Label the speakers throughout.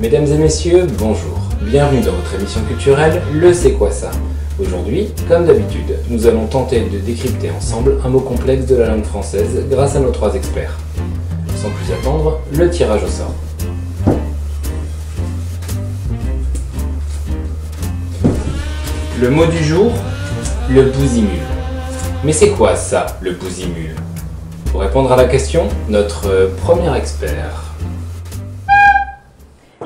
Speaker 1: Mesdames et messieurs, bonjour. Bienvenue dans votre émission culturelle Le C'est quoi ça? Aujourd'hui, comme d'habitude, nous allons tenter de décrypter ensemble un mot complexe de la langue française grâce à nos trois experts. Sans plus attendre, le tirage au sort. Le mot du jour, le bousimule. Mais c'est quoi ça, le bousimule? Pour répondre à la question, notre premier expert.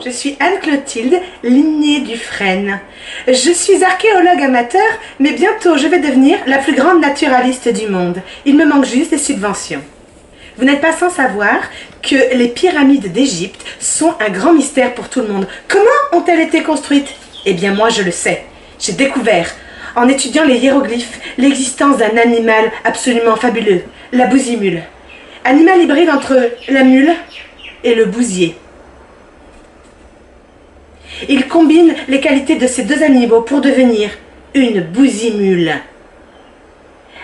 Speaker 2: Je suis Anne-Clotilde, lignée du frêne. Je suis archéologue amateur, mais bientôt je vais devenir la plus grande naturaliste du monde. Il me manque juste des subventions. Vous n'êtes pas sans savoir que les pyramides d'Égypte sont un grand mystère pour tout le monde. Comment ont-elles été construites? Eh bien moi je le sais. J'ai découvert, en étudiant les hiéroglyphes, l'existence d'un animal absolument fabuleux, la bousimule. Animal hybride entre la mule et le bousier. Il combine les qualités de ces deux animaux pour devenir une bousimule.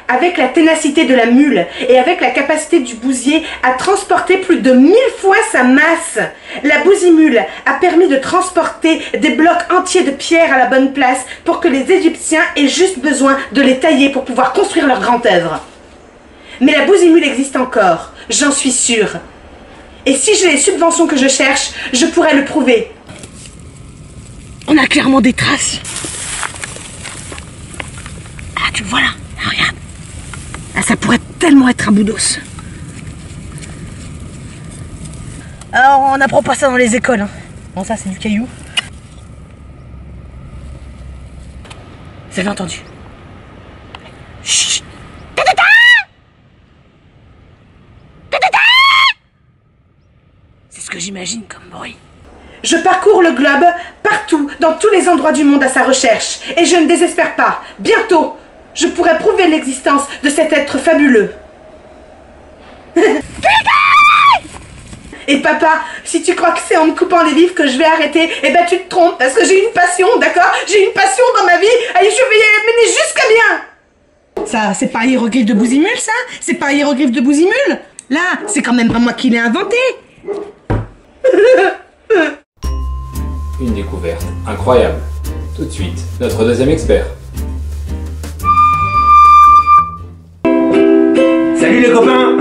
Speaker 2: Avec la ténacité de la mule et avec la capacité du bousier à transporter plus de 1000 fois sa masse, la bousimule a permis de transporter des blocs entiers de pierre à la bonne place pour que les Égyptiens aient juste besoin de les tailler pour pouvoir construire leur grande œuvre. Mais la bousimule existe encore, j'en suis sûre. Et si j'ai les subventions que je cherche, je pourrais le prouver. On a clairement des traces. Ah, tu vois là, regarde. Ah, ça pourrait tellement être un bout d'os. Alors, on n'apprend pas ça dans les écoles. Hein. Bon, ça, c'est du caillou. Vous avez entendu? Chut. C'est ce que j'imagine comme bruit. Je parcours le globe, partout, dans tous les endroits du monde à sa recherche. Et je ne désespère pas. Bientôt, je pourrai prouver l'existence de cet être fabuleux. Et papa, si tu crois que c'est en me coupant les vifs que je vais arrêter, eh ben tu te trompes, parce que j'ai une passion, d'accord? J'ai une passion dans ma vie, et je vais y mener jusqu'à bien. Ça, c'est pas un hiéroglyphe de bousimule, ça? C'est pas un hiéroglyphe de bousimule? Là, c'est quand même pas moi qui l'ai inventé.
Speaker 1: Une découverte incroyable. Tout de suite, notre deuxième expert.
Speaker 3: Salut les copains,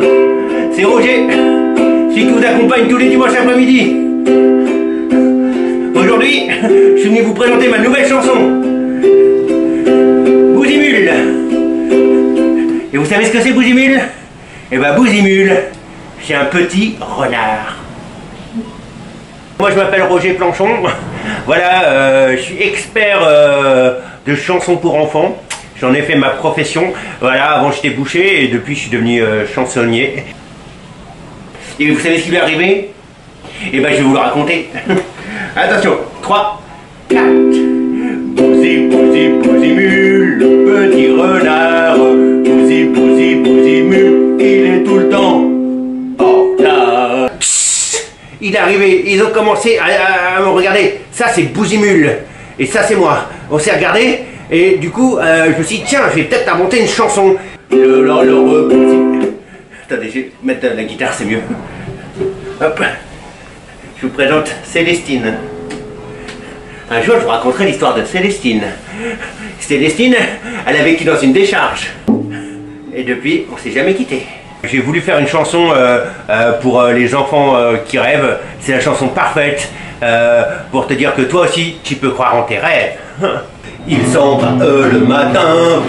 Speaker 3: c'est Roger, celui qui vous accompagne tous les dimanches après-midi. Aujourd'hui, je suis venu vous présenter ma nouvelle chanson, Bousimule. Et vous savez ce que c'est Bousimule? Eh ben Bousimule, c'est un petit renard. Moi je m'appelle Roger Planchon, voilà, je suis expert de chansons pour enfants, j'en ai fait ma profession, voilà, avant j'étais boucher et depuis je suis devenu chansonnier. Et vous savez ce qui m'est arrivé? Eh ben je vais vous le raconter. Attention, 3, 4. Bousi, bousi, bousimule, le petit renard, bousi, bousi, bousimule, il est tout le temps en retard. Il est arrivé, ils ont commencé à me regarder. Ça c'est Bousimule et ça c'est moi. On s'est regardé et du coup je me suis dit tiens je vais peut-être inventer une chanson. Attendez, je vais mettre la guitare, c'est mieux. Hop. Je vous présente Célestine. Un jour je vous raconterai l'histoire de Célestine. Célestine, elle a vécu dans une décharge. Et depuis on s'est jamais quitté. J'ai voulu faire une chanson pour les enfants qui rêvent. C'est la chanson parfaite pour te dire que toi aussi, tu peux croire en tes rêves. Ils s'en va le matin,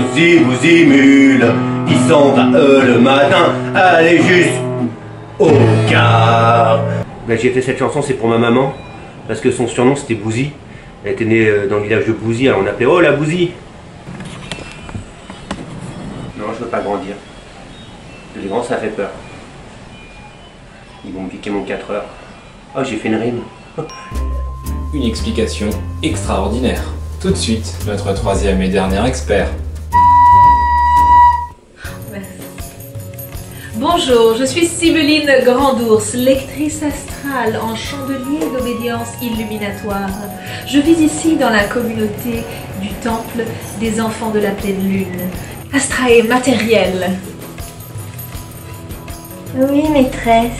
Speaker 3: bousimule. Ils s'en va le matin, allez juste au car. Ben, j'ai fait cette chanson, c'est pour ma maman, parce que son surnom c'était Bouzy. Elle était née dans le village de Bouzy, alors on appelait oh la Bouzy. Non, je veux pas grandir. Les grands, ça fait peur. Ils vont me piquer mon 4 heures. Oh, j'ai fait une rime.
Speaker 1: Une explication extraordinaire. Tout de suite, notre troisième et dernier expert.
Speaker 4: Bonjour, je suis Sibyline Grandours, lectrice astrale en chandelier d'obédience illuminatoire. Je vis ici dans la communauté du temple des enfants de la pleine lune. Astrae matériel.
Speaker 5: Oui, maîtresse.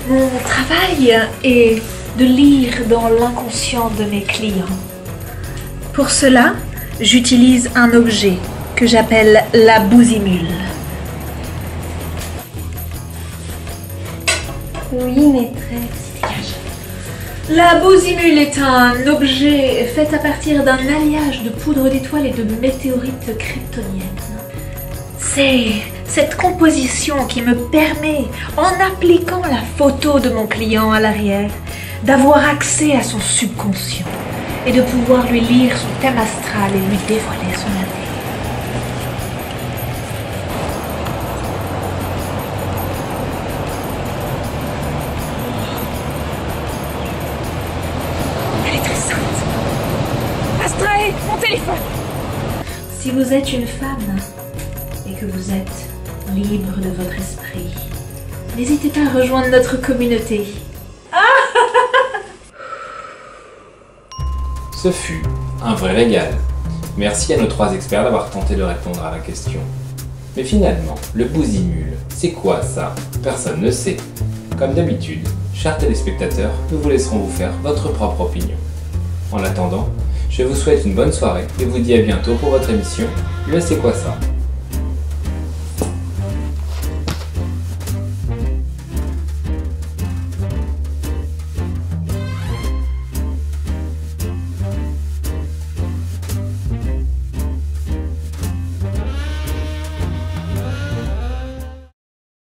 Speaker 4: Mon travail est de lire dans l'inconscient de mes clients. Pour cela, j'utilise un objet que j'appelle la bousimule.
Speaker 5: Oui, maîtresse.
Speaker 4: La bousimule est un objet fait à partir d'un alliage de poudre d'étoiles et de météorites kryptoniennes. C'est cette composition qui me permet, en appliquant la photo de mon client à l'arrière, d'avoir accès à son subconscient et de pouvoir lui lire son thème astral et lui dévoiler son avenir.
Speaker 5: Mon téléphone.
Speaker 4: Si vous êtes une femme et que vous êtes libre de votre esprit, n'hésitez pas à rejoindre notre communauté.
Speaker 1: Ce fut un vrai régal. Merci à nos 3 experts d'avoir tenté de répondre à la question. Mais finalement, le bousimule, c'est quoi ça? Personne ne sait. Comme d'habitude, chers téléspectateurs, nous vous laisserons vous faire votre propre opinion. En attendant, je vous souhaite une bonne soirée et vous dis à bientôt pour votre émission Le C'est quoi ça?